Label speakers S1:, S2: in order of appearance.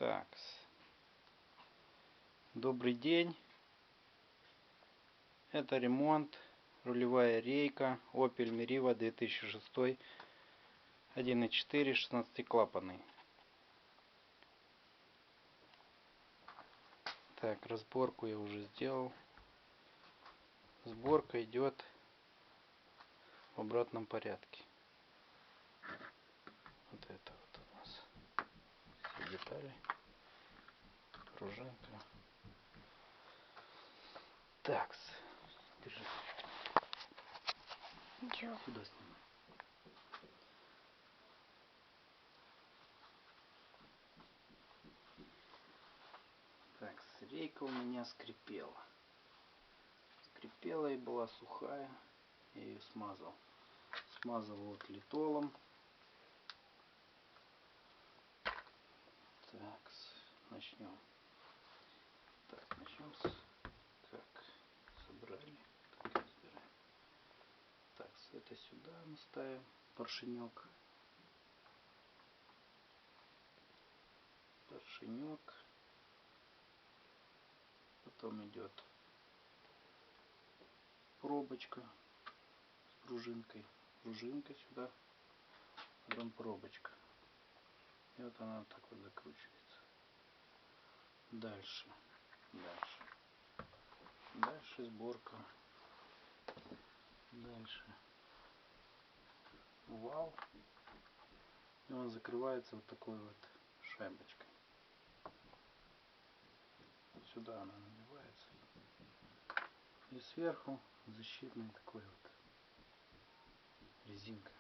S1: Так, добрый день. Это ремонт, рулевая рейка Opel Meriva 2006, 1.4, 16-клапанный. Так, разборку я уже сделал. Сборка идет в обратном порядке. Вот это вот у нас все детали, пружинка. Так, держи.
S2: Ничего.
S1: Сюда снимай. Так, рейка у меня скрипела. Скрипела и была сухая. Я ее смазал. Смазал вот литолом. Так, начнем. Так, начнем с как собрали. Так, разбираем. Так, это сюда мы ставим поршенек. Поршенек. Потом идет пробочка с пружинкой. Пружинка сюда. Потом пробочка. И вот она так вот закручивается. Дальше. Дальше сборка. Дальше вал. И он закрывается вот такой вот шайбочкой. Вот сюда она надевается. И сверху защитный такой вот резинка.